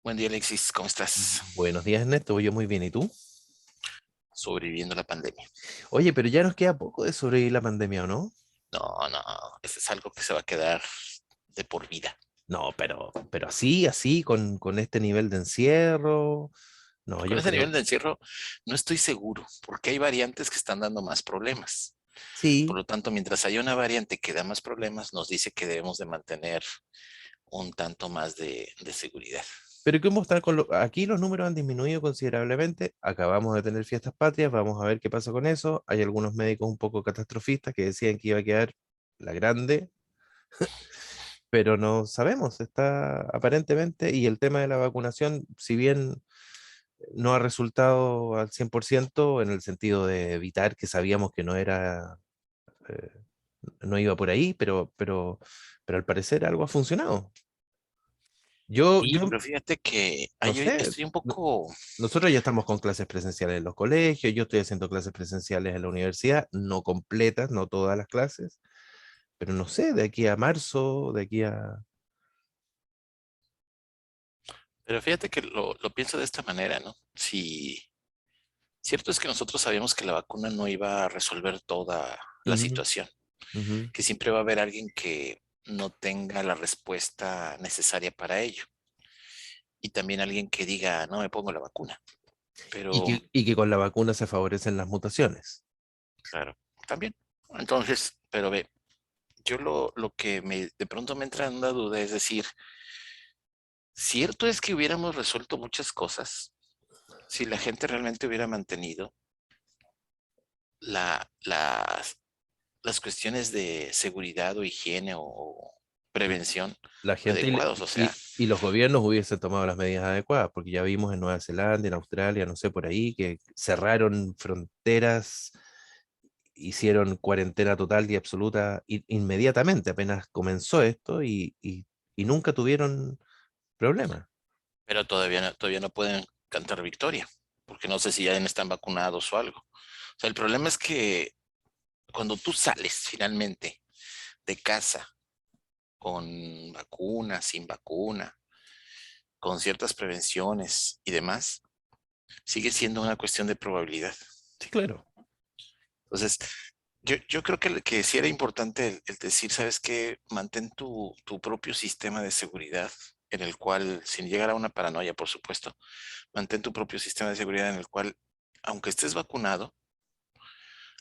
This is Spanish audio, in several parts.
Buen día, Alexis. ¿Cómo estás? Buenos días, Ernesto. Yo muy bien. ¿Y tú? Sobreviviendo la pandemia. Oye, pero ya nos queda poco de sobrevivir la pandemia, ¿o no? No, no, eso es algo que se va a quedar de por vida. No, pero así, con este nivel de encierro. No, Con yo ese creo. nivel de encierro no estoy seguro, porque hay variantes que están dando más problemas. Por Sí, lo tanto, mientras haya una variante que da más problemas, nos dice que debemos de mantener un tanto más de seguridad. pero ¿cómo está con aquí los números han disminuido considerablemente. Acabamos de tener fiestas patrias, vamos a ver qué pasa con eso. Hay algunos médicos un poco catastrofistas que decían que iba a quedar la grande, pero no sabemos. Está aparentemente, y el tema de la vacunación, si bien no ha resultado al 100% en el sentido de evitar que sabíamos que no era, eh, no iba por ahí, pero al parecer algo ha funcionado. Y Yo pero fíjate que no sé, estoy un poco, nosotros ya estamos con clases presenciales en los colegios, yo estoy haciendo clases presenciales en la universidad, no completas, no todas las clases, pero no sé, de aquí a marzo, de aquí a... pero fíjate que lo pienso de esta manera, ¿no? Si cierto es que nosotros sabíamos que la vacuna no iba a resolver toda la Ujú, situación, ujú. que siempre va a haber alguien que no tenga la respuesta necesaria para ello y también alguien que diga, no me pongo la vacuna. Pero, Y que con la vacuna se favorecen las mutaciones. claro, también. Entonces, pero ve, yo lo que de pronto me entra en una duda es decir, cierto es que hubiéramos resuelto muchas cosas si la gente realmente hubiera mantenido la, las, las cuestiones de seguridad o higiene o prevención La gente adecuados. O sea, y los gobiernos hubiesen tomado las medidas adecuadas, porque ya vimos en Nueva Zelanda, en Australia, no sé, por ahí, que cerraron fronteras, hicieron cuarentena total y absoluta inmediatamente, apenas comenzó esto y nunca tuvieron problemas. pero todavía no pueden cantar victoria, porque no sé si ya están vacunados o algo. O sea, el problema es que cuando tú sales finalmente de casa con vacuna, sin vacuna, con ciertas prevenciones y demás, sigue siendo una cuestión de probabilidad. Sí, claro. Entonces, yo creo que sí era importante el decir, ¿sabes qué? Mantén tu propio sistema de seguridad en el cual, sin llegar a una paranoia, por supuesto, mantén tu propio sistema de seguridad en el cual, aunque estés vacunado,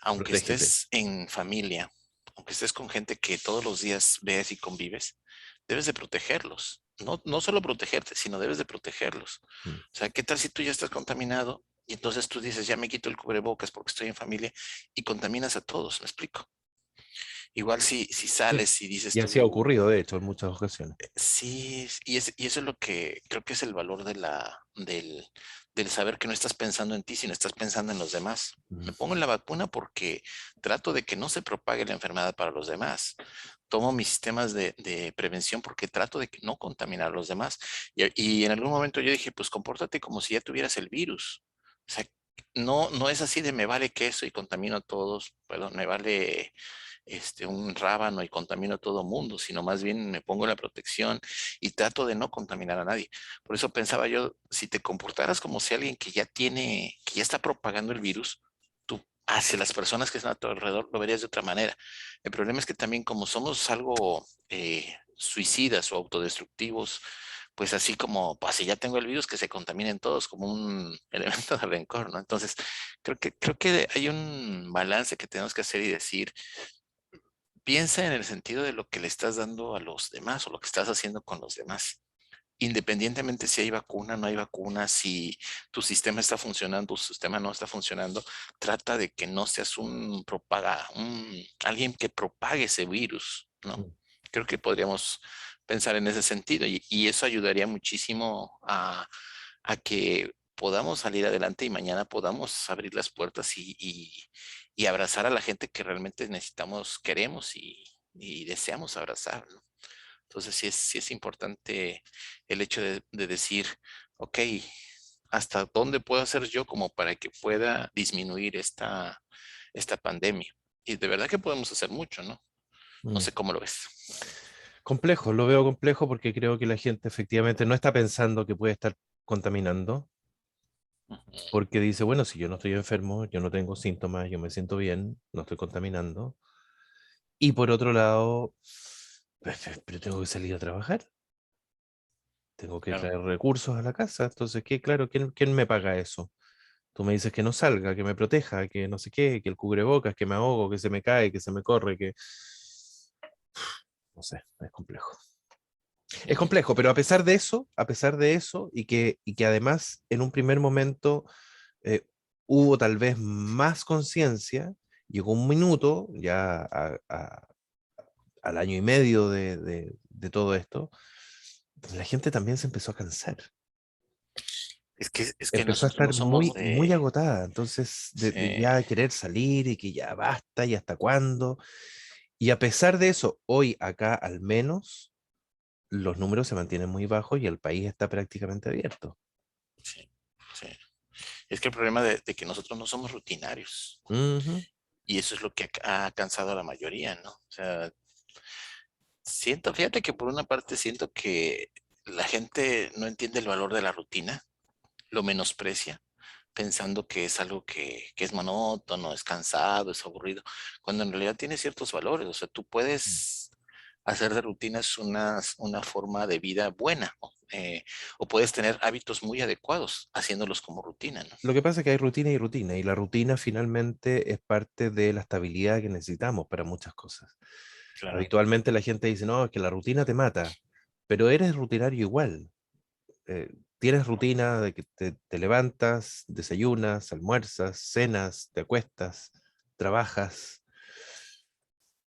aunque Protégete. estés en familia, aunque estés con gente que todos los días ves y convives, debes de protegerlos. No, no solo protegerte, sino debes de protegerlos. Mm. O sea, ¿qué tal si tú ya estás contaminado y entonces tú dices, ya me quito el cubrebocas porque estoy en familia y contaminas a todos? ¿Me explico? Igual si Sí. sales y dices Y así ha tú, ocurrido, de hecho, en muchas ocasiones. sí, y eso es lo que creo que es el valor del saber que no estás pensando en ti, sino estás pensando en los demás. Mm. Me pongo en la vacuna porque trato de que no se propague la enfermedad para los demás. Tomo mis sistemas de prevención porque trato de que no contaminar a los demás. Y en algún momento yo dije, pues compórtate como si ya tuvieras el virus. O sea, no, no es así de me vale queso y contamino a todos, perdón, me vale un rábano y contamino a todo mundo, sino más bien me pongo la protección y trato de no contaminar a nadie. Por eso pensaba yo, si te comportaras como si alguien que ya está propagando el virus, tú hacia las personas que están a tu alrededor lo verías de otra manera. El problema es que también como somos algo suicidas o autodestructivos, pues así como, pues si ya tengo el virus, que se contaminen todos como un elemento de rencor, ¿no? Entonces, creo que hay un balance que tenemos que hacer y decir, piensa en el sentido de lo que le estás dando a los demás o lo que estás haciendo con los demás. Independientemente si hay vacuna, no hay vacuna, si tu sistema está funcionando, tu sistema no está funcionando, trata de que no seas alguien que propague ese virus, ¿no? Mm. Creo que podríamos pensar en ese sentido y eso ayudaría muchísimo a que podamos salir adelante y mañana podamos abrir las puertas y abrazar a la gente que realmente necesitamos, queremos y deseamos abrazar, ¿no? Entonces sí es importante el hecho de decir, ok, ¿hasta dónde puedo hacer yo como para que pueda disminuir esta pandemia? Y de verdad que podemos hacer mucho, ¿no? No Mm. sé cómo lo ves. Complejo, lo veo complejo porque creo que la gente efectivamente no está pensando que puede estar contaminando, Ujú. porque dice, bueno, si yo no estoy enfermo, yo no tengo síntomas, yo me siento bien, no estoy contaminando. Y por otro lado, pero tengo que salir a trabajar, tengo que Claro. traer recursos a la casa. Entonces, ¿qué? Claro, ¿quién me paga eso? Tú me dices que no salga, que me proteja, que no sé qué, que el cubrebocas, que me ahogo, que se me cae, que se me corre, que... No sé, es complejo. Es Sí, complejo, pero a pesar de eso, y que además en un primer momento eh, hubo tal vez más conciencia, llegó un minuto, ya al año y medio de todo esto, donde la gente también se empezó a cansar, es que empezó a nosotros no estar somos muy de... agotada, entonces de Sí, ya querer salir y que ya basta y hasta cuándo. Y a pesar de eso, hoy acá al menos los números se mantienen muy bajos y el país está prácticamente abierto. sí, sí. Es que el problema de que nosotros no somos rutinarios Ujú. y eso es lo que ha cansado a la mayoría, ¿no? O sea, fíjate que por una parte siento que la gente no entiende el valor de la rutina, lo menosprecia, pensando que es algo que es monótono, es cansado, es aburrido, cuando en realidad tiene ciertos valores. O sea, tú puedes hacer de rutinas una forma de vida buena, ¿no? O puedes tener hábitos muy adecuados haciéndolos como rutina, ¿no? Lo que pasa es que hay rutina y rutina, y la rutina finalmente es parte de la estabilidad que necesitamos para muchas cosas. Claro, Habitualmente la gente dice, no, es que la rutina te mata, pero eres rutinario igual. Tienes rutina de que te levantas, desayunas, almuerzas, cenas, te acuestas, trabajas.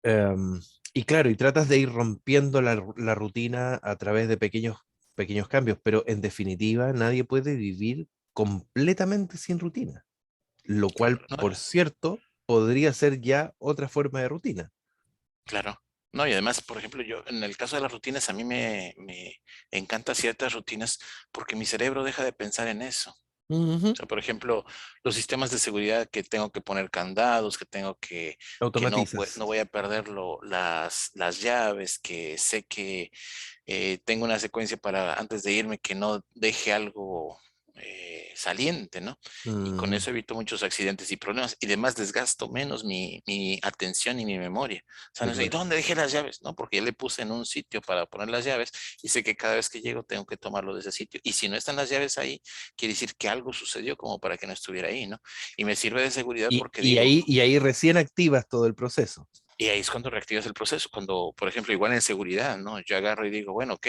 em, y claro, y tratas de ir rompiendo la rutina a través de pequeños cambios, pero en definitiva nadie puede vivir completamente sin rutina, lo claro, cual, no, por cierto, podría ser ya otra forma de rutina. claro. No, y además, por ejemplo, yo en el caso de las rutinas, a mí me encanta ciertas rutinas porque mi cerebro deja de pensar en eso. Ujú. O sea, por ejemplo, los sistemas de seguridad que tengo que poner candados, que no, Automatizas. no voy a perder las llaves, que sé que tengo una secuencia para antes de irme que no deje algo saliente, ¿no? Y con Mm, eso evito muchos accidentes y problemas y además desgasto menos mi atención y mi memoria. O sea, de no sé, ¿y acuerdo. dónde dejé las llaves? No, porque ya le puse en un sitio para poner las llaves y sé que cada vez que llego tengo que tomarlo de ese sitio. Y si no están las llaves ahí, quiere decir que algo sucedió como para que no estuviera ahí, ¿no? Y me sirve de seguridad Y, porque y digo, ahí, y ahí recién activas todo el proceso. y ahí es cuando reactivas el proceso, cuando, por ejemplo, igual en seguridad, ¿no? Yo agarro y digo, bueno, ok,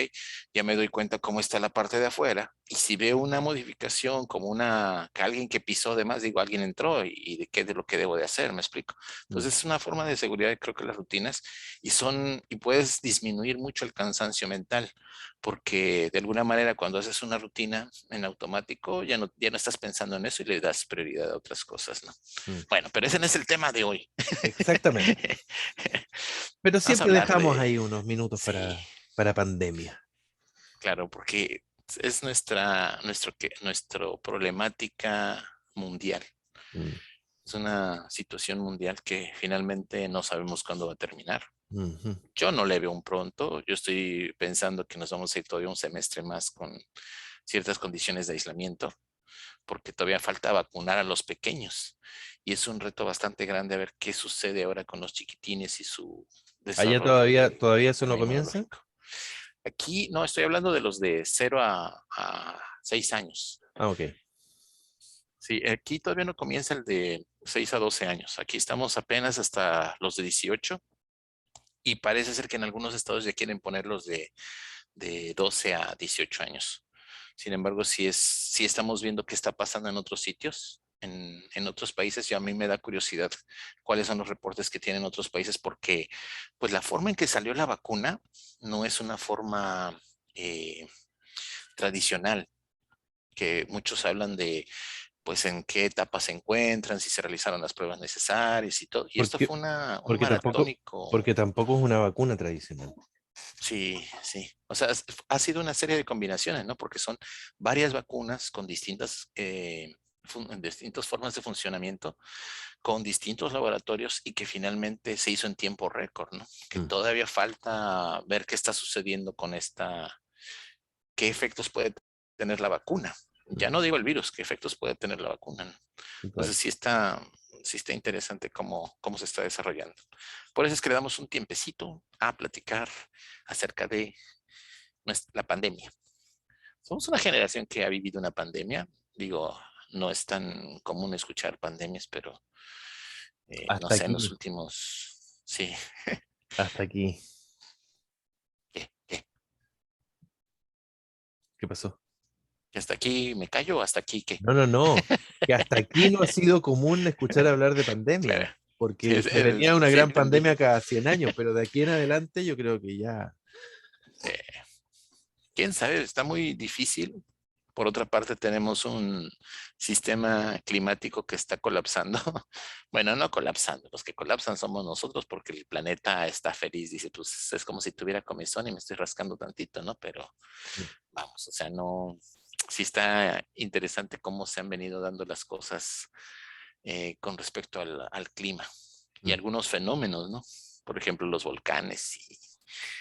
ya me doy cuenta cómo está la parte de afuera, y si veo una modificación como que alguien que pisó de más, digo, alguien entró y de qué es de lo que debo de hacer, me explico. Mm. Entonces es una forma de seguridad, creo que las rutinas, y puedes disminuir mucho el cansancio mental, porque de alguna manera cuando haces una rutina en automático, ya no estás pensando en eso y le das prioridad a otras cosas, ¿no? Mm. Bueno, pero ese no es el tema de hoy. Exactamente. Pero Vamos a siempre hablar dejamos de, ahí unos minutos sí, para pandemia. claro, porque es nuestro problemática mundial. Mm, Es una situación mundial que finalmente no sabemos cuándo va a terminar. ujú. Yo no le veo un pronto. Yo estoy pensando que nos vamos a ir todavía un semestre más con ciertas condiciones de aislamiento, porque todavía falta vacunar a los pequeños. Y es un reto bastante grande a ver qué sucede ahora con los chiquitines y su Allá desarrollo todavía eso no comienza. inmunológico. Aquí no estoy hablando de los de 0 a 6 años. Ah, ok. Sí, aquí todavía no comienza el de 6 a 12 años. Aquí estamos apenas hasta los de 18 y parece ser que en algunos estados ya quieren poner los de 12 a 18 años. Sin embargo, sí estamos viendo qué está pasando en otros sitios, en otros países, y a mí me da curiosidad cuáles son los reportes que tienen otros países, porque pues la forma en que salió la vacuna no es una forma eh, tradicional, que muchos hablan de pues en qué etapa se encuentran, si se realizaron las pruebas necesarias y todo. Y esto Porque, fue un porque tampoco, maratónico. porque tampoco es una vacuna tradicional. Sí, sí. O sea, ha sido una serie de combinaciones, ¿no? Porque son varias vacunas con distintas distintas formas de funcionamiento con distintos laboratorios y que finalmente se hizo en tiempo récord, ¿no? Que Mm, todavía falta ver qué está sucediendo con qué efectos puede tener la vacuna. Ya mm, no digo el virus, qué efectos puede tener la vacuna, ¿no? claro. Entonces sí está interesante cómo se está desarrollando. Por eso es que le damos un tiempecito a platicar acerca de la pandemia. Somos una generación que ha vivido una pandemia. Digo, no es tan común escuchar pandemias, pero no Hasta sé, en los aquí, últimos, sí, hasta aquí. ¿qué? ¿Qué? ¿Qué pasó? ¿Que hasta aquí me callo o hasta aquí qué? No, no, no. Que hasta aquí no ha sido común escuchar hablar de Claro, pandemia, sí, porque se venía una sí gran entendí. pandemia cada 100 años, pero de aquí en adelante yo creo que ya. ¿Quién sabe? Está muy difícil. Por otra parte, tenemos un sistema climático que está colapsando. Bueno, no colapsando, los que colapsan somos nosotros porque el planeta está feliz. Dice, pues es como si tuviera comezón y me estoy rascando tantito, ¿no? Pero vamos, o sea, no, sí está interesante cómo se han venido dando las cosas con respecto al clima y Mm. algunos fenómenos, ¿no? Por ejemplo, los volcanes y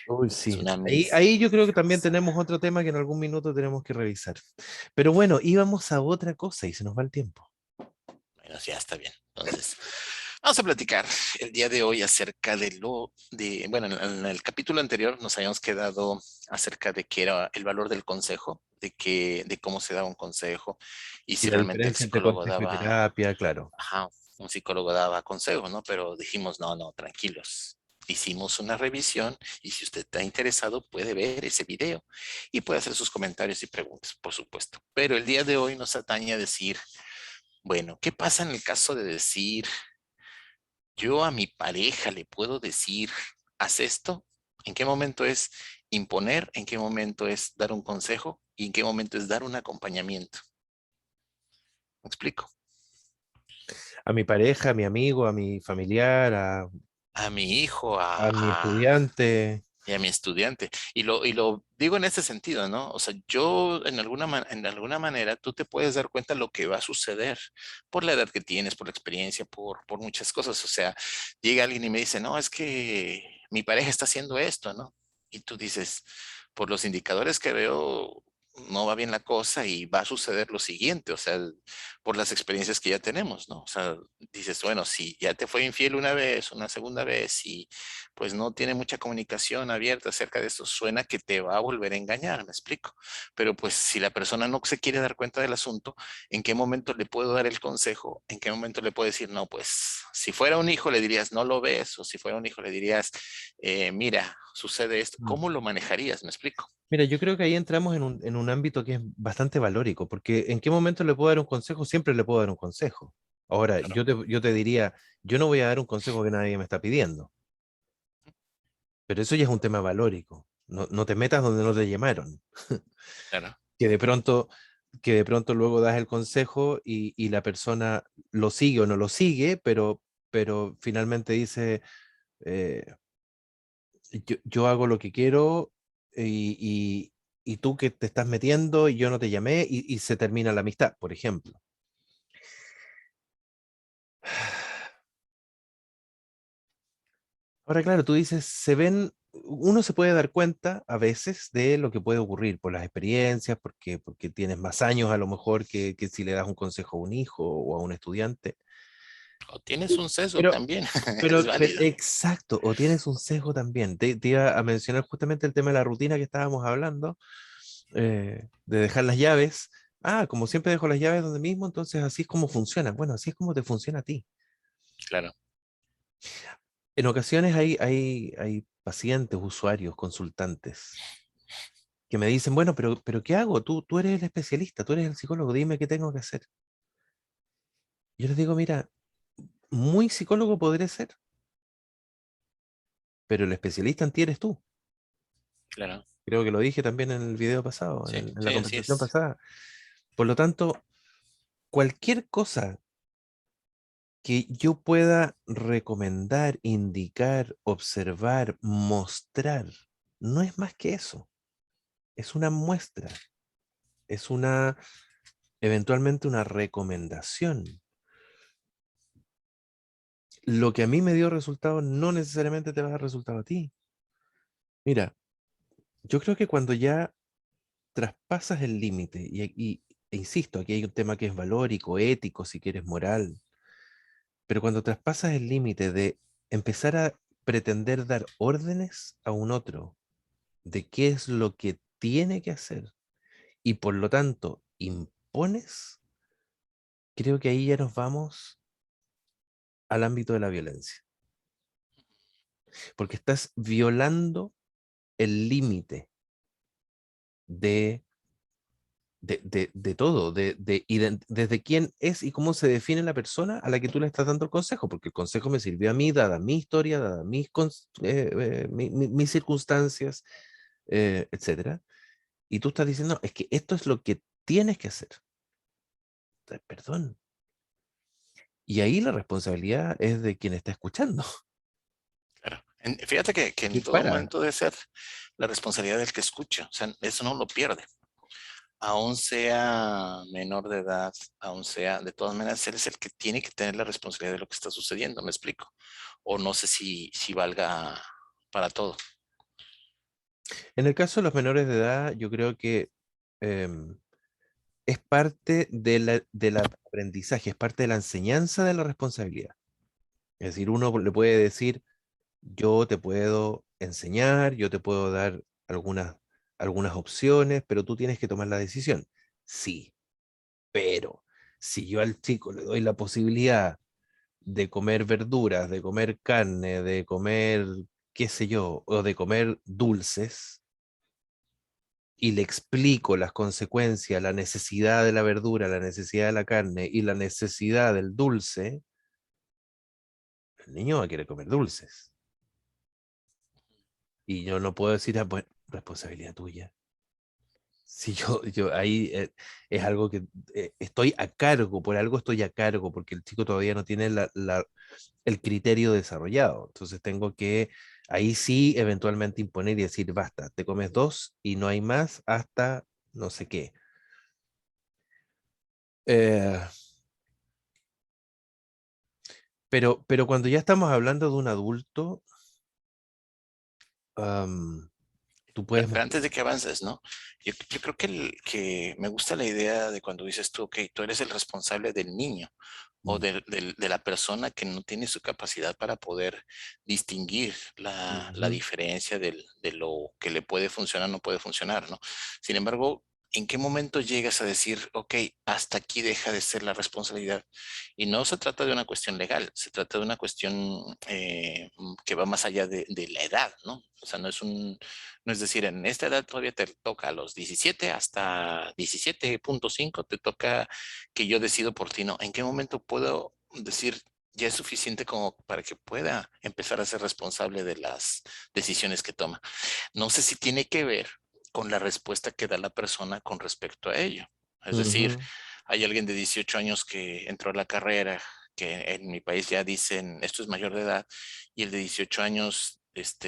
Uy, sí. tsunamis Ahí y yo creo que también cosas. tenemos otro tema que en algún minuto tenemos que revisar. Pero bueno, íbamos a otra cosa y se nos va el tiempo. Bueno, ya está bien. Entonces, vamos a platicar el día de hoy acerca bueno, en el capítulo anterior nos habíamos quedado acerca de qué era el valor del consejo, de cómo se daba un consejo y Y si la realmente el diferencia entre psicólogo consejo y daba, terapia, claro. ajá, un psicólogo daba consejos, ¿no? Pero dijimos, no, no, tranquilos. Hicimos una revisión y si usted está interesado puede ver ese video y puede hacer sus comentarios y preguntas, por supuesto. Pero el día de hoy nos atañe a decir, bueno, ¿qué pasa en el caso de decir, yo a mi pareja le puedo decir, haz esto? ¿En qué momento es imponer? ¿En qué momento es dar un consejo? ¿Y en qué momento es dar un acompañamiento? ¿Me explico? A mi pareja, a mi amigo, a mi familiar, A mi hijo, a mi estudiante. y a mi estudiante. Y lo digo en ese sentido, ¿no? O sea, yo en alguna manera tú te puedes dar cuenta de lo que va a suceder por la edad que tienes, por la experiencia, por muchas cosas. O sea, llega alguien y me dice, no, es que mi pareja está haciendo esto, ¿no? Y tú dices, por los indicadores que veo, no va bien la cosa y va a suceder lo siguiente, o sea, por las experiencias que ya tenemos, ¿no? O sea, dices, bueno, si ya te fue infiel una vez, una segunda vez y pues no tiene mucha comunicación abierta acerca de esto, suena que te va a volver a engañar, me explico. Pero pues si la persona no se quiere dar cuenta del asunto, ¿en qué momento le puedo dar el consejo? ¿En qué momento le puedo decir, no, pues si fuera un hijo le dirías, no lo ves? O si fuera un hijo le dirías, mira, sucede esto. Mm. ¿Cómo lo manejarías? ¿Me explico? Mira, yo creo que ahí entramos en un ámbito que es bastante valórico, porque ¿en qué momento le puedo dar un consejo? Siempre le puedo dar un consejo. Ahora, Claro, yo te diría, yo no voy a dar un consejo que nadie me está pidiendo, pero eso ya es un tema valórico. No, no te metas donde no te llamaron. claro. Que de pronto, que de pronto luego das el consejo y la persona lo sigue o no lo sigue, pero finalmente dice, eh, yo hago lo que quiero y tú que te estás metiendo y yo no te llamé y se termina la amistad, por ejemplo. Ahora, claro, tú dices, uno se puede dar cuenta a veces de lo que puede ocurrir por las experiencias, porque tienes más años a lo mejor que si le das un consejo a un hijo o a un estudiante. O tienes un sesgo Pero, también, es pero válido. exacto, o tienes un sesgo también. Te iba a mencionar justamente el tema de la rutina que estábamos hablando, de dejar las llaves. Ah, como siempre dejo las llaves donde mismo, entonces así es como funciona. Bueno, así es como te funciona a ti. Claro, En ocasiones hay pacientes, usuarios, consultantes que me dicen, bueno, pero ¿qué hago? Tú eres el especialista, tú eres el psicólogo, dime qué tengo que hacer. Yo les digo, mira, muy psicólogo podré ser, pero el especialista en ti eres tú. claro. Creo que lo dije también en el video pasado, Sí, en la sí, así conversación es. pasada. Por lo tanto, cualquier cosa que yo pueda recomendar, indicar, observar, mostrar, no es más que eso. Es una muestra, es una, eventualmente una recomendación. Lo que a mí me dio resultado no necesariamente te va a dar resultado a ti. Mira, yo creo que cuando ya traspasas el límite, e insisto, aquí hay un tema que es valórico, ético, si quieres moral, pero cuando traspasas el límite de empezar a pretender dar órdenes a un otro de qué es lo que tiene que hacer y por lo tanto impones, creo que ahí ya nos vamos al ámbito de la violencia, porque estás violando el límite de de todo, desde quién es y cómo se define la persona a la que tú le estás dando el consejo, porque el consejo me sirvió a mí, dada mi historia, dada mis circunstancias, etcétera. Y tú estás diciendo, es que esto es lo que tienes que hacer. Perdón. Y ahí la responsabilidad es de quien está escuchando. Claro. Fíjate que Y en todo para. momento debe ser la responsabilidad del que escucha. O sea, eso no lo pierde. Aún sea menor de edad, aún sea, de todas maneras, él es el que tiene que tener la responsabilidad de lo que está sucediendo, ¿me explico? O no sé si valga para todo. En el caso de los menores de edad, yo creo que em, es parte del aprendizaje, es parte de la enseñanza de la responsabilidad. Es decir, uno le puede decir, yo te puedo enseñar, yo te puedo dar algunas opciones, pero tú tienes que tomar la decisión. Sí, pero si yo al chico le doy la posibilidad de comer verduras, de comer carne, de comer, qué sé yo, o de comer dulces, y le explico las consecuencias, la necesidad de la verdura, la necesidad de la carne y la necesidad del dulce, el niño va a querer comer dulces. Y yo no puedo decir, ah, bueno, responsabilidad tuya. Si yo ahí es algo que estoy a cargo, por algo estoy a cargo, porque el chico todavía no tiene el criterio desarrollado. Entonces tengo que ahí sí eventualmente imponer y decir, basta, te comes dos y no hay más hasta no sé qué. Eh, pero cuando ya estamos hablando de un adulto, am, tú puedes Pero meter. antes de que avances, ¿no? Yo creo que me gusta la idea de cuando dices tú, ok, tú eres el responsable del niño o Mm, de la persona que no tiene su capacidad para poder distinguir la ujú. diferencia de lo que le puede funcionar o no puede funcionar, ¿no? Sin embargo, ¿en qué momento llegas a decir, ok, hasta aquí deja de ser la responsabilidad? Y no se trata de una cuestión legal, se trata de una cuestión que va más allá de la edad, ¿no? O sea, no es decir, en esta edad todavía te toca a los 17 hasta 17.5, te toca que yo decido por ti, ¿no? ¿En qué momento puedo decir ya es suficiente como para que pueda empezar a ser responsable de las decisiones que toma? No sé si tiene que ver con la respuesta que da la persona con respecto a ello. Es decir, Ujú. hay alguien de 18 años que entró a la carrera, que en mi país ya dicen esto es mayor de edad, y el de 18 años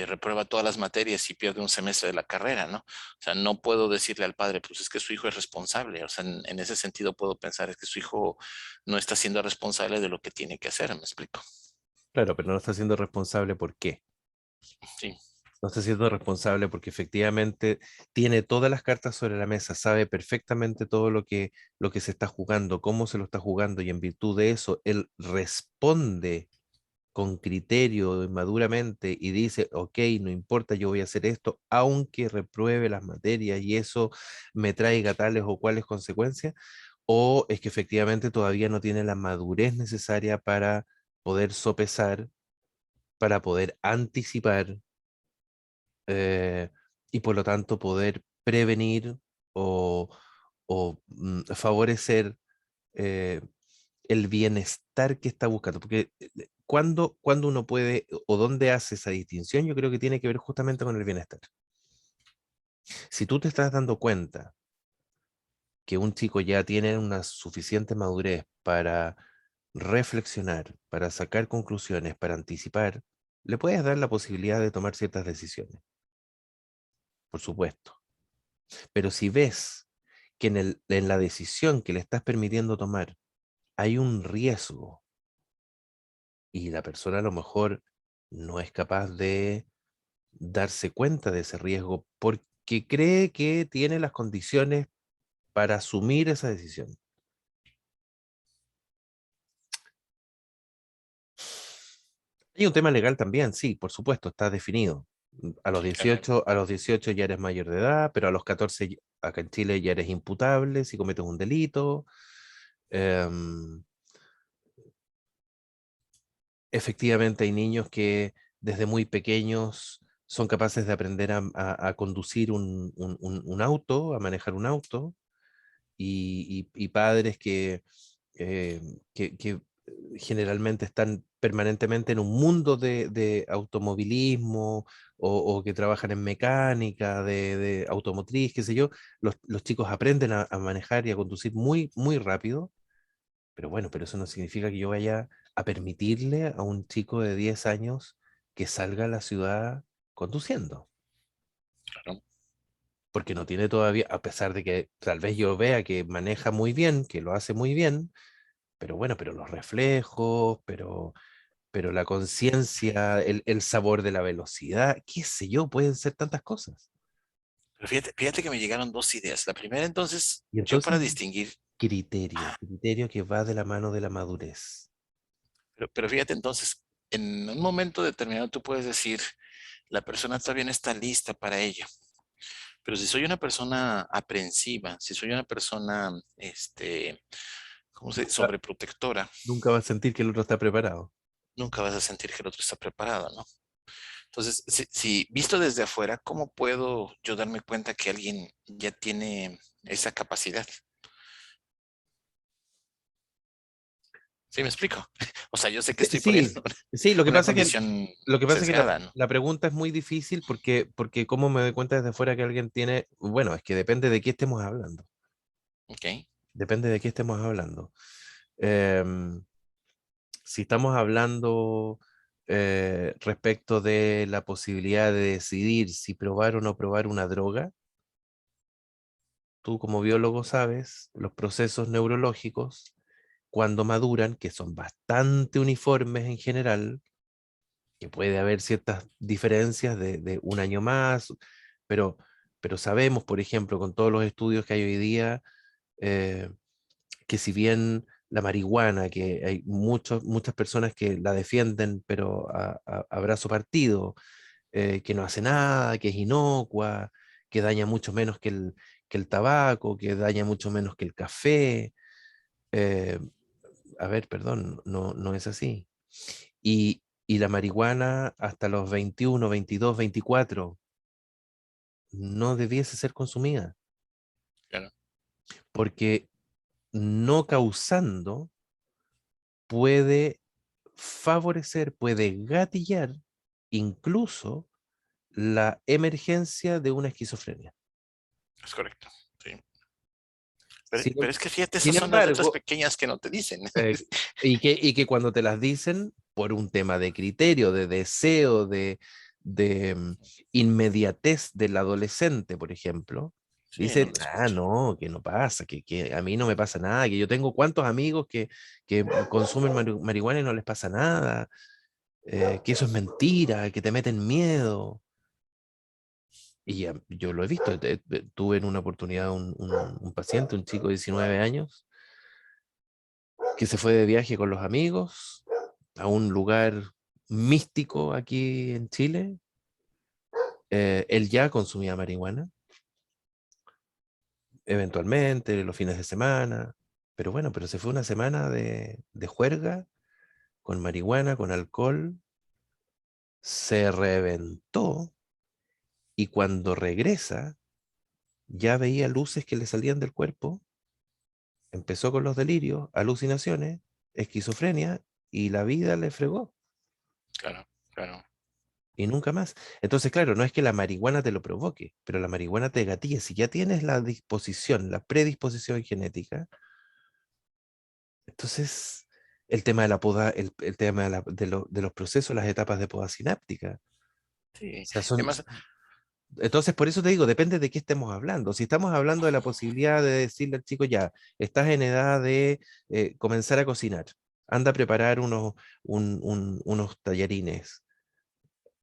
reprueba todas las materias y pierde un semestre de la carrera, ¿no? O sea, no puedo decirle al padre, pues es que su hijo es responsable. O sea, en ese sentido puedo pensar es que su hijo no está siendo responsable de lo que tiene que hacer, ¿me explico? Claro, pero no está siendo responsable. ¿Por qué? Sí, No está siendo responsable porque efectivamente tiene todas las cartas sobre la mesa, sabe perfectamente todo lo que se está jugando, cómo se lo está jugando, y en virtud de eso, él responde con criterio y maduramente y dice, ok, no importa, yo voy a hacer esto, aunque repruebe las materias y eso me traiga tales o cuales consecuencias, o es que efectivamente todavía no tiene la madurez necesaria para poder sopesar, para poder anticipar, eh, y por lo tanto poder prevenir o, favorecer eh, el bienestar que está buscando. Porque cuando uno puede o dónde hace esa distinción, yo creo que tiene que ver justamente con el bienestar. Si tú te estás dando cuenta que un chico ya tiene una suficiente madurez para reflexionar, para sacar conclusiones, para anticipar, le puedes dar la posibilidad de tomar ciertas decisiones, por supuesto. Pero si ves que en la decisión que le estás permitiendo tomar hay un riesgo y la persona a lo mejor no es capaz de darse cuenta de ese riesgo porque cree que tiene las condiciones para asumir esa decisión. Hay un tema legal también, sí, por supuesto, está definido. A los Sí, claro. 18, a los 18 ya eres mayor de edad, pero a los 14 acá en Chile ya eres imputable si cometes un delito. Em, Efectivamente hay niños que desde muy pequeños son capaces de aprender a conducir un auto, a manejar un auto, y padres eh, que generalmente están permanentemente en un mundo de automovilismo o que trabajan en mecánica, de automotriz, qué sé yo, los chicos aprenden a manejar y a conducir muy, muy rápido, pero bueno, pero eso no significa que yo vaya a permitirle a un chico de 10 años que salga a la ciudad conduciendo, Claro. porque no tiene todavía, a pesar de que tal vez yo vea que maneja muy bien, que lo hace muy bien, pero bueno, pero los reflejos, pero la conciencia, el sabor de la velocidad, qué sé yo, pueden ser tantas cosas. Pero fíjate que me llegaron dos ideas. La primera, entonces, Y yo para entonces, distinguir, criterio que va de la mano de la madurez. pero fíjate entonces, en un momento determinado tú puedes decir, la persona todavía no está lista para ello. Pero si soy una persona aprensiva, si soy una persona, ¿cómo se dice? Ah, Sobreprotectora, nunca va a sentir que el otro está preparado. nunca vas a sentir que el otro está preparado, ¿no? Entonces, si visto desde afuera, ¿cómo puedo yo darme cuenta que alguien ya tiene esa capacidad? ¿Sí me explico? O sea, yo sé que estoy poniendo Sí, sí, lo que una pasa es que, condición lo que pasa es que sesgada, ¿no? la pregunta es muy difícil porque cómo me doy cuenta desde fuera que alguien tiene, bueno, es que depende de qué estemos hablando, Ok, depende de qué estemos hablando. Em, si estamos hablando respecto de la posibilidad de decidir si probar o no probar una droga, tú como biólogo sabes, los procesos neurológicos, cuando maduran, que son bastante uniformes en general, que puede haber ciertas diferencias de un año más, pero, pero sabemos, por ejemplo, con todos los estudios que hay hoy día, eh, que si bien la marihuana, que hay muchas personas que la defienden, pero a brazo partido, que no hace nada, que es inocua, que daña mucho menos que el tabaco, que daña mucho menos que el café. eh, a ver, perdón, no es así. Y la marihuana hasta los 21, 22, 24 no debiese ser consumida, claro. porque no causando puede favorecer, puede gatillar incluso la emergencia de una esquizofrenia. Es correcto. Sí. Pero, Sin, pero es que fíjate, esas sin son las letras embargo, pequeñas que no te dicen. eh, y que cuando te las dicen por un tema de criterio, de deseo, de inmediatez del adolescente, por ejemplo, Sí, no dicen, lo ah, escucho. no, que no pasa, que a mí no me pasa nada, que yo tengo cuantos amigos que consumen marihuana y no les pasa nada, que eso es mentira, que te meten miedo. Y yo lo he visto, tuve en una oportunidad un paciente, un chico de 19 años, que se fue de viaje con los amigos a un lugar místico aquí en Chile. Él ya consumía marihuana, eventualmente, los fines de semana, pero bueno, pero se fue una semana de juerga con marihuana, con alcohol, se reventó y cuando regresa ya veía luces que le salían del cuerpo, empezó con los delirios, alucinaciones, esquizofrenia y la vida le fregó. Claro, claro. Y nunca más. Entonces, claro, no es que la marihuana te lo provoque, pero la marihuana te gatilla. Si ya tienes la disposición, la predisposición genética, entonces el tema de la poda, el tema de los procesos, las etapas de poda sináptica, o Sí. sea, son, Además, Entonces, por eso te digo, depende de qué estemos hablando. Si estamos hablando de la posibilidad de decirle al chico, ya, estás en edad de comenzar a cocinar, anda a preparar unos tallarines,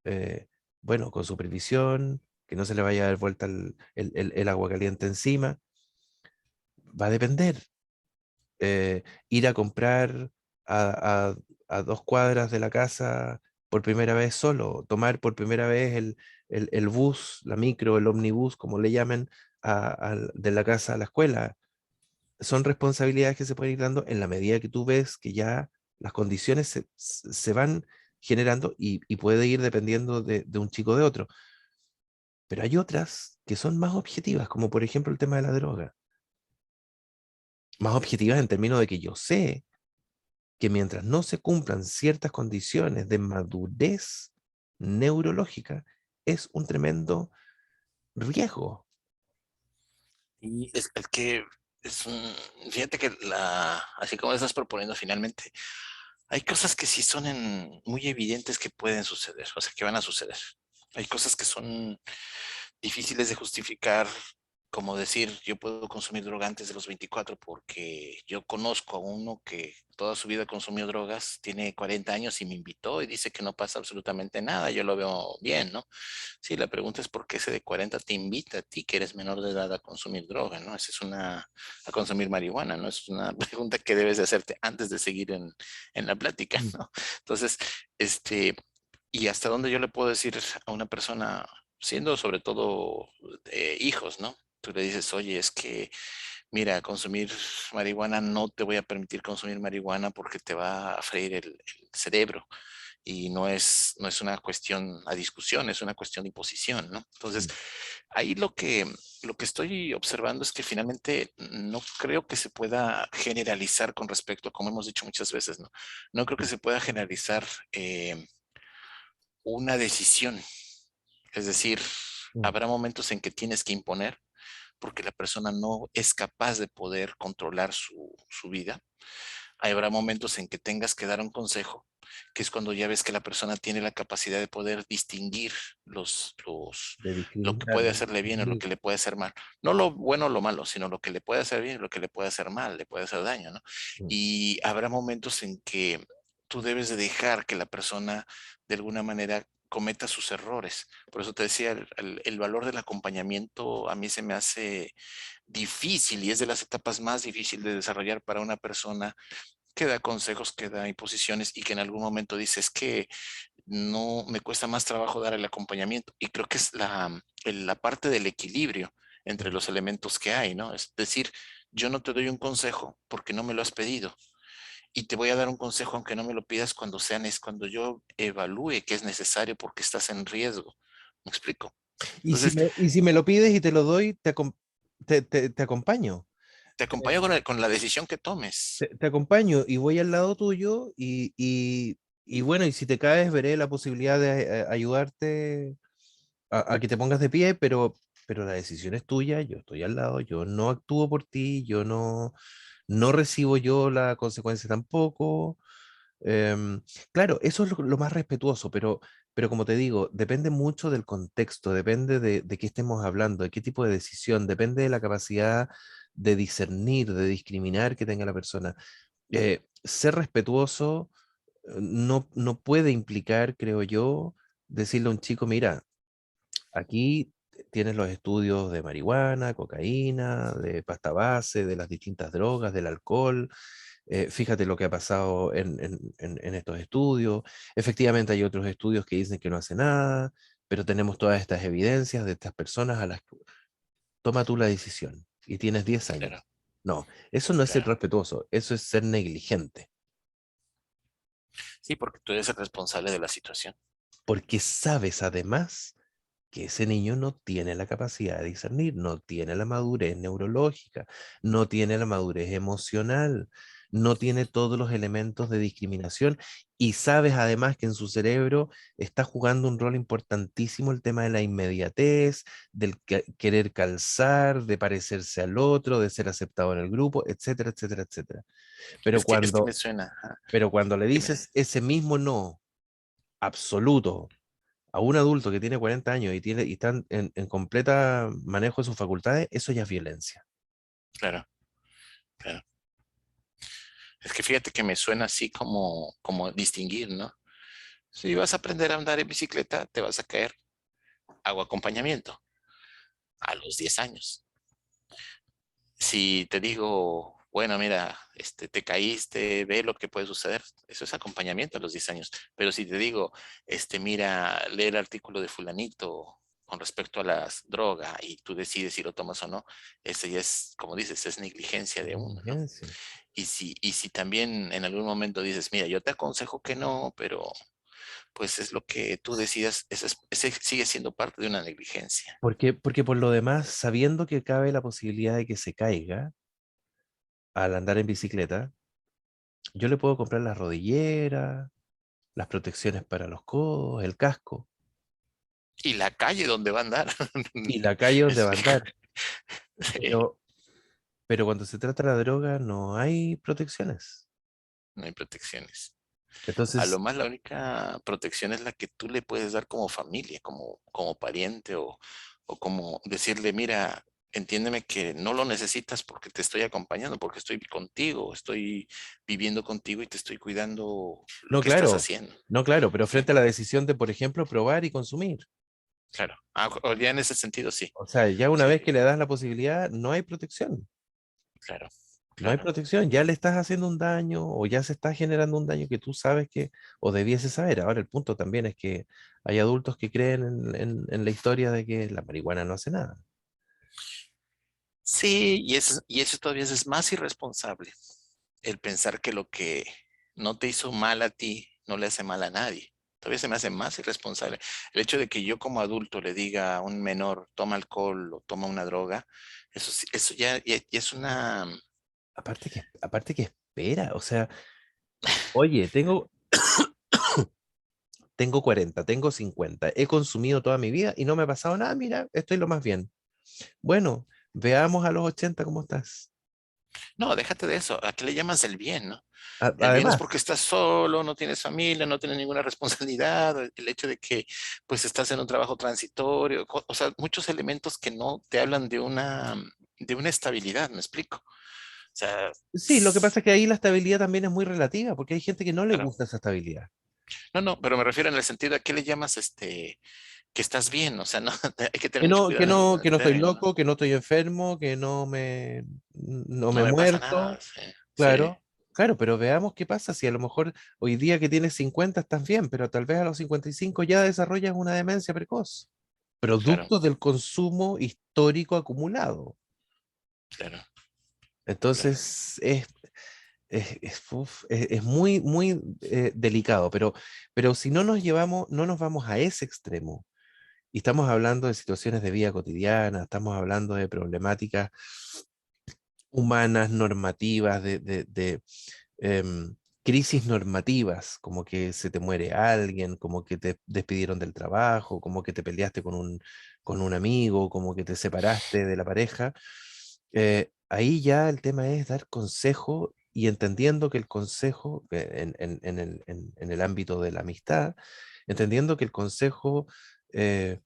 eh, bueno, con supervisión, que no se le vaya a dar vuelta el agua caliente encima, va a depender. Ir a comprar a, a 2 cuadras de la casa por primera vez solo, tomar por primera vez el bus, la micro, el omnibus, como le llaman, de la casa a la escuela. Son responsabilidades que se pueden ir dando en la medida que tú ves que ya las condiciones se van generando y puede ir dependiendo de un chico de otro. Pero hay otras que son más objetivas, como por ejemplo el tema de la droga. Más objetivas en términos de que yo sé que mientras no se cumplan ciertas condiciones de madurez neurológica, es un tremendo riesgo. Y es que es un, fíjate que así como estás proponiendo finalmente, hay cosas que sí son muy evidentes que pueden suceder, o sea, que van a suceder. Hay cosas que son difíciles de justificar, como decir, yo puedo consumir droga antes de los 24 porque yo conozco a uno que toda su vida consumió drogas, tiene 40 años y me invitó y dice que no pasa absolutamente nada, yo lo veo bien, ¿no? Sí, la pregunta es por qué ese de 40 te invita a ti, que eres menor de edad, a consumir droga, ¿no? Esa es a consumir marihuana, ¿no? Es una pregunta que debes de hacerte antes de seguir en la plática, Mm. ¿no? Entonces, este, y hasta dónde yo le puedo decir a una persona, siendo sobre todo hijos, ¿no? Tú le dices, oye, es que, mira, consumir marihuana, no te voy a permitir consumir marihuana porque te va a freír el cerebro y no es una cuestión a discusión, es una cuestión de imposición, ¿no? Entonces, Mm. ahí lo que estoy observando es que finalmente no creo que se pueda generalizar con respecto, como hemos dicho muchas veces, ¿no? No creo que se pueda generalizar una decisión. Es decir, Mm. habrá momentos en que tienes que imponer porque la persona no es capaz de poder controlar su vida. Habrá momentos en que tengas que dar un consejo, que es cuando ya ves que la persona tiene la capacidad de poder distinguir De lo que discriminar, puede de hacerle bien o lo discernir. que le puede hacer mal. No lo bueno o lo malo, sino lo que le puede hacer bien y lo que le puede hacer mal, le puede hacer daño, ¿no? Mm. Y habrá momentos en que tú debes de dejar que la persona de alguna manera cometa sus errores. Por eso te decía, el valor del acompañamiento a mí se me hace difícil y es de las etapas más difíciles de desarrollar para una persona que da consejos, que da imposiciones y que en algún momento dices que no me cuesta más trabajo dar el acompañamiento. Y creo que es la parte del equilibrio entre Mm. los elementos que hay, ¿no? Es decir, yo no te doy un consejo porque no me lo has pedido y te voy a dar un consejo aunque no me lo pidas es cuando yo evalúe que es necesario porque estás en riesgo. ¿Me explico? Entonces, Y si me lo pides y te lo doy, te acompaño. te Te, acompaño con la decisión que tomes. te acompaño y voy al lado tuyo y bueno, y si te caes, veré la posibilidad de ayudarte a que te pongas de pie, pero la decisión es tuya, yo estoy al lado, yo no actúo por ti, yo no recibo yo la consecuencia tampoco. Em, claro, eso es lo más respetuoso, pero como te digo, depende mucho del contexto, depende de qué estemos hablando, de qué tipo de decisión, depende de la capacidad de discernir, de discriminar que tenga la persona. Ser respetuoso no puede implicar, creo yo, decirle a un chico, mira, aquí tienes los estudios de marihuana, cocaína, de pasta base, de las distintas drogas, del alcohol. Fíjate lo que ha pasado en estos estudios. Efectivamente hay otros estudios que dicen que no hace nada, pero tenemos todas estas evidencias de estas personas a las que toma tú la decisión y tienes 10 Claro, años. No, eso no es ser claro. respetuoso, eso es ser negligente, Sí, porque tú eres el responsable de la situación. porque sabes además que ese niño no tiene la capacidad de discernir, no tiene la madurez neurológica, no tiene la madurez emocional, no tiene todos los elementos de discriminación y sabes además que en su cerebro está jugando un rol importantísimo el tema de la inmediatez, del querer calzar, de parecerse al otro, de ser aceptado en el grupo, etcétera, etcétera, etcétera. Pero Es que me cuando, suena. Ajá. pero cuando le Dime. dices ese mismo no absoluto a un adulto que tiene 40 años y está en completa manejo de sus facultades, eso ya es violencia. Claro, claro. Es que fíjate que me suena así como distinguir, ¿no? Si vas a aprender a andar en bicicleta, te vas a caer. Hago acompañamiento a los 10 años. Si te digo, bueno, mira, te caíste, ve lo que puede suceder, eso es acompañamiento a los 10 años. Pero si te digo, mira, lee el artículo de fulanito con respecto a las drogas y tú decides si lo tomas o no, ese ya es, como dices, es negligencia de uno, ¿no? Negligencia. Y si también en algún momento dices, mira, yo te aconsejo que no, pero pues es lo que tú decidas, ese sigue siendo parte de una negligencia. Porque por lo demás, sabiendo que cabe la posibilidad de que se caiga al andar en bicicleta, yo le puedo comprar las rodilleras, las protecciones para los codos, el casco Y la calle donde va a andar. y la calle donde Es- va a andar. sí, Pero, pero cuando se trata de la droga no hay protecciones. no hay protecciones. A lo Entonces, más la única protección es la que tú le puedes dar como familia, como pariente o como decirle, mira, entiéndeme que no lo necesitas porque te estoy acompañando, porque estoy contigo, estoy viviendo contigo y te estoy cuidando lo no, que estás claro, haciendo. no, claro, pero Sí, frente a la decisión de, por ejemplo, probar y consumir. claro. O ya en ese sentido, sí, O sea, ya una sí, vez que le das la posibilidad, no hay protección. claro, No hay claro. protección, ya le estás haciendo un daño o ya se está generando un daño que tú sabes que, o debieses saber. Ahora el punto también es que hay adultos que creen en la historia de que la marihuana no hace nada. Sí, y eso todavía es más irresponsable, el pensar que lo que no te hizo mal a ti no le hace mal a nadie. Todavía se me hace más irresponsable. El hecho de que yo como adulto le diga a un menor, toma alcohol o toma una droga, eso ya es una... Aparte que espera, o sea, oye, tengo 40, tengo 50, he consumido toda mi vida y no me ha pasado nada, mira, estoy lo más bien. Bueno, veamos a los 80 cómo estás. No, déjate de eso. ¿A qué le llamas el bien, no? El bien es Además, porque estás solo, no tienes familia, no tienes ninguna responsabilidad, el hecho de que pues estás en un trabajo transitorio, o sea, muchos elementos que no te hablan de una estabilidad, ¿me explico? O sea, sí, lo que pasa es que ahí la estabilidad también es muy relativa, porque hay gente que no le claro. gusta esa estabilidad. No, no, pero me refiero en el sentido de a qué le llamas que estás bien, o sea, no, hay que tener Que mucho no, que cuidado en no, que el no estoy término, ¿no? loco, que no estoy enfermo, que no me No he me pasa nada, muerto, sí, sí, claro, claro, pero veamos qué pasa si a lo mejor hoy día que tienes 50 estás bien, pero tal vez a los 55 ya desarrollas una demencia precoz, claro, producto del consumo histórico acumulado. claro, claro. Entonces es muy, muy delicado, pero si no nos llevamos, no nos vamos a ese extremo. Y estamos hablando de situaciones de vida cotidiana, estamos hablando de problemáticas humanas, normativas, de crisis normativas, como que se te muere alguien, como que te despidieron del trabajo, como que te peleaste con un amigo, como que te separaste de la pareja. Ahí ya el tema es dar consejo y entendiendo que el consejo, en el ámbito de la amistad, entendiendo que el consejo, eh,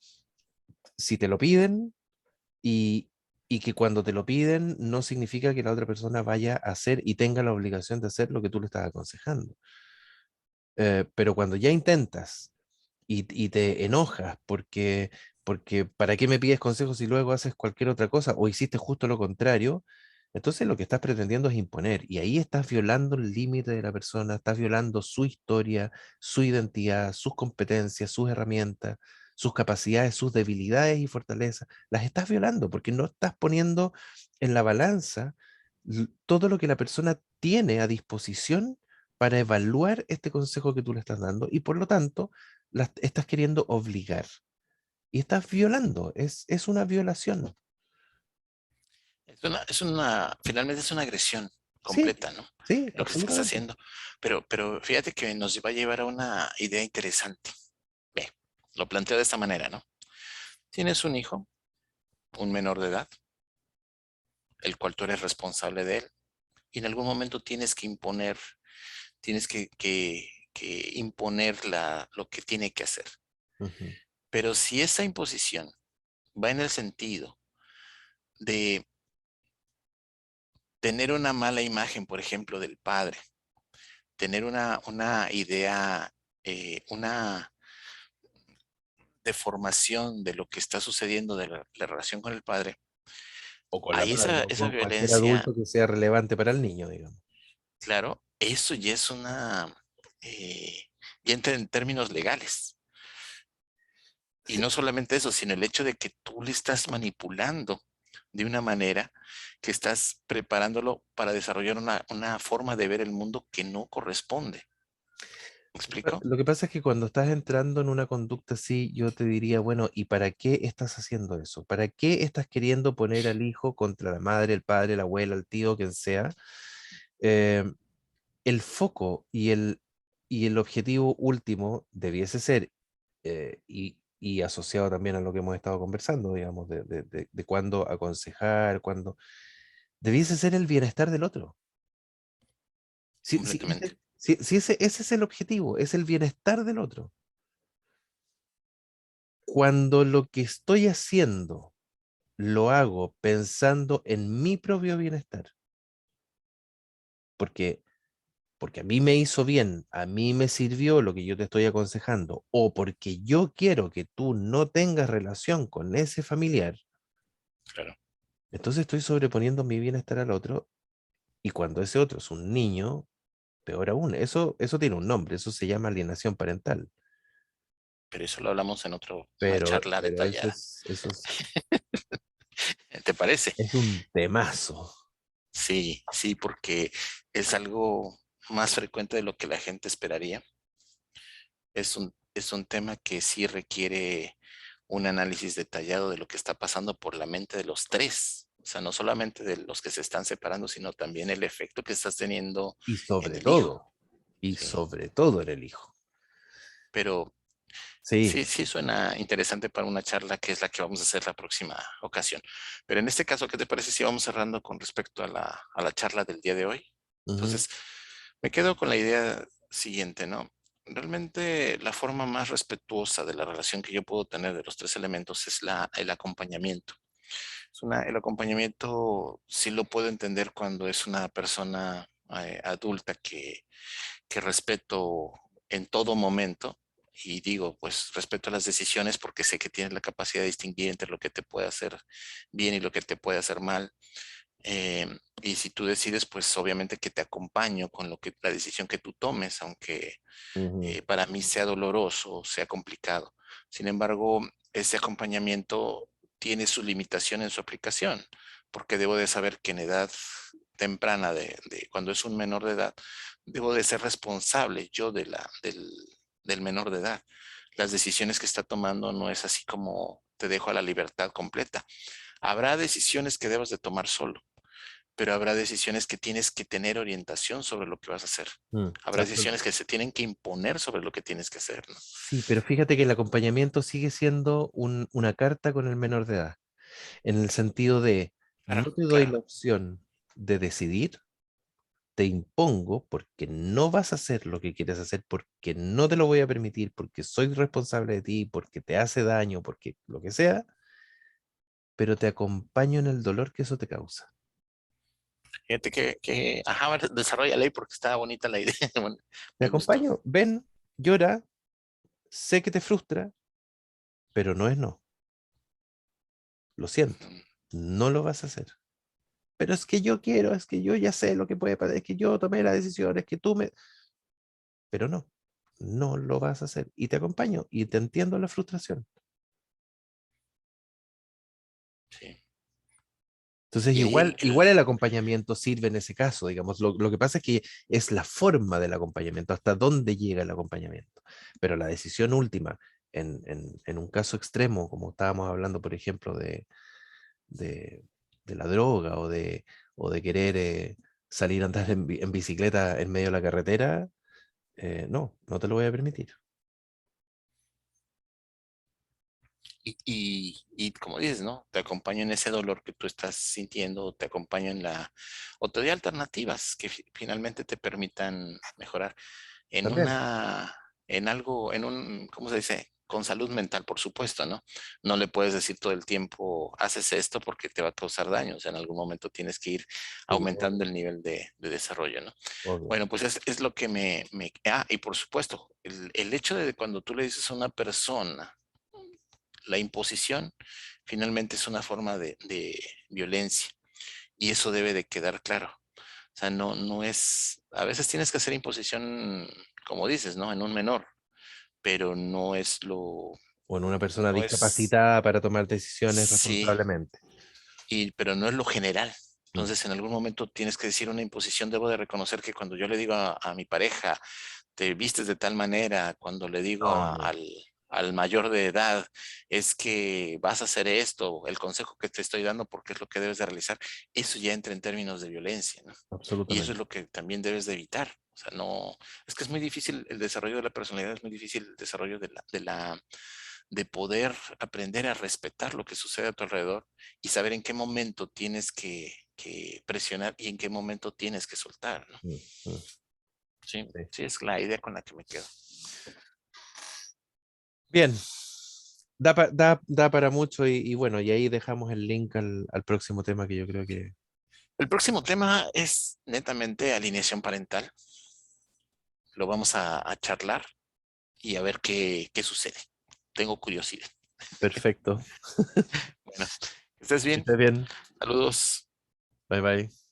si te lo piden, y, y que cuando te lo piden no significa que la otra persona vaya a hacer y tenga la obligación de hacer lo que tú le estás aconsejando. Pero cuando ya intentas y te enojas porque ¿para qué me pides consejos si luego haces cualquier otra cosa o hiciste justo lo contrario? Entonces lo que estás pretendiendo es imponer y ahí estás violando el límite de la persona, estás violando su historia, su identidad, sus competencias, sus herramientas, sus capacidades, sus debilidades y fortalezas. Las estás violando porque no estás poniendo en la balanza todo lo que la persona tiene a disposición para evaluar este consejo que tú le estás dando y por lo tanto las estás queriendo obligar y estás violando, es una violación. Finalmente es una agresión Sí, completa, ¿no? sí, Lo que estás absolutamente. haciendo. Pero fíjate que nos va a llevar a una idea interesante. Ve, lo planteo de esta manera, ¿no? Tienes un hijo, un menor de edad, el cual tú eres responsable de él, y en algún momento tienes que imponer lo que tiene que hacer. Ujú. Pero si esa imposición va en el sentido de tener una mala imagen, por ejemplo, del padre, tener una idea, una deformación de lo que está sucediendo de la relación con el padre, O con la ahí madre, o esa con cualquier violencia, adulto que sea relevante para el niño, digamos. claro, eso ya es eh, ya entra en términos legales. Y Sí. no solamente eso, sino el hecho de que tú le estás manipulando de una manera que estás preparándolo para desarrollar una forma de ver el mundo que no corresponde. ¿Me explico? Lo que pasa es que cuando estás entrando en una conducta así, yo te diría, bueno, ¿y para qué estás haciendo eso? ¿Para qué estás queriendo poner al hijo contra la madre, el padre, la abuela, el tío, quien sea? Eh, el foco y el objetivo último debiese ser, y asociado también a lo que hemos estado conversando, digamos, de cuándo aconsejar, cuándo, debiese ser el bienestar del otro. Completamente. Si ese es el objetivo, es el bienestar del otro. Cuando lo que estoy haciendo lo hago pensando en mi propio bienestar, porque porque a mí me hizo bien, a mí me sirvió lo que yo te estoy aconsejando, o porque yo quiero que tú no tengas relación con ese familiar, Claro. entonces estoy sobreponiendo mi bienestar al otro, y cuando ese otro es un niño, peor aún, eso tiene un nombre, eso se llama alienación parental, Pero eso lo hablamos en una charla pero detallada. eso es, ¿Te parece? es un temazo. Sí, sí, porque es algo más frecuente de lo que la gente esperaría. Es un tema que sí requiere un análisis detallado de lo que está pasando por la mente de los tres. O sea, no solamente de los que se están separando, sino también el efecto que estás teniendo Y en sobre el hijo. todo, y Sí. sobre todo en el hijo. Pero Sí, sí, sí suena interesante para una charla que es la que vamos a hacer la próxima ocasión. Pero en este caso, ¿qué te parece si vamos cerrando con respecto a la charla del día de hoy? ujú, Entonces, me quedo con la idea siguiente, ¿no? Realmente la forma más respetuosa de la relación que yo puedo tener de los tres elementos es el acompañamiento. El acompañamiento sí lo puedo entender cuando es una persona adulta que respeto en todo momento. Y digo, pues respeto las decisiones porque sé que tienes la capacidad de distinguir entre lo que te puede hacer bien y lo que te puede hacer mal. Y si tú decides, pues obviamente que te acompaño con la decisión que tú tomes, aunque ujú, para mí sea doloroso, sea complicado. Sin embargo, ese acompañamiento tiene su limitación en su aplicación, porque debo de saber que en edad temprana, cuando es un menor de edad, debo de ser responsable yo del menor de edad. Las decisiones que está tomando no es así como te dejo a la libertad completa. Habrá decisiones que debas de tomar solo, pero habrá decisiones que tienes que tener orientación sobre lo que vas a hacer. mm, Habrá decisiones que se tienen que imponer sobre lo que tienes que hacer, ¿no? sí, pero fíjate que el acompañamiento sigue siendo una carta con el menor de edad, en el sentido de Claro, no te doy claro. la opción de decidir, te impongo porque no vas a hacer lo que quieres hacer, porque no te lo voy a permitir, porque soy responsable de ti, porque te hace daño, porque lo que sea, pero te acompaño en el dolor que eso te causa. Fíjate ajá, a ver, desarrolla porque estaba bonita la idea. Bueno, Te me gustó. acompaño, ven, llora, sé que te frustra, pero no es no, lo siento, Mm, no lo vas a hacer. Pero es que yo quiero, es que yo ya sé lo que puede pasar, es que yo tomé la decisión, es que tú me... Pero no, no lo vas a hacer. Y te acompaño y te entiendo la frustración. sí. Entonces, Y ahí igual el acompañamiento sirve en ese caso, digamos. Lo que pasa es que es la forma del acompañamiento, hasta dónde llega el acompañamiento. Pero la decisión última, en un caso extremo, como estábamos hablando, por ejemplo, de, de la droga o de querer salir a andar en bicicleta en medio de la carretera, no, no te lo voy a permitir. y como dices, ¿no? Te acompaño en ese dolor que tú estás sintiendo, te acompaño o te doy alternativas que finalmente te permitan mejorar en También. en algo, ¿cómo se dice? con salud mental, por supuesto, ¿no? No le puedes decir todo el tiempo, haces esto porque te va a causar daño. O sea, en algún momento tienes que ir Sí, aumentando obvio, el nivel de desarrollo, ¿no? obvio. Bueno, pues es lo que y por supuesto, el hecho de cuando tú le dices a una persona, la imposición finalmente es una forma de violencia y eso debe de quedar claro. O sea, no es, a veces tienes que hacer imposición, como dices, ¿no? En un menor, pero O en una persona no es, discapacitada para tomar decisiones sí, responsablemente. pero no es lo general. Mm. Entonces, en algún momento tienes que decir una imposición. Debo de reconocer que cuando yo le digo a mi pareja, te vistes de tal manera, cuando le digo No, no. al mayor de edad, es que vas a hacer esto, el consejo que te estoy dando porque es lo que debes de realizar, eso ya entra en términos de violencia, ¿no? Y eso es Absolutamente. lo que también debes de evitar. O sea, no, es que es muy difícil el desarrollo de la personalidad, es muy difícil el desarrollo de poder aprender a respetar lo que sucede a tu alrededor y saber en qué momento tienes que presionar y en qué momento tienes que soltar, ¿no? Mm, mm, Sí, sí. sí, es la idea con la que me quedo. Bien, da para mucho y bueno, y ahí dejamos el link al próximo tema que yo creo que... El próximo tema es netamente alineación parental. Lo vamos a charlar y a ver qué sucede. Tengo curiosidad. Perfecto. Bueno, que estés Que bien. estés bien. Saludos. Bye bye.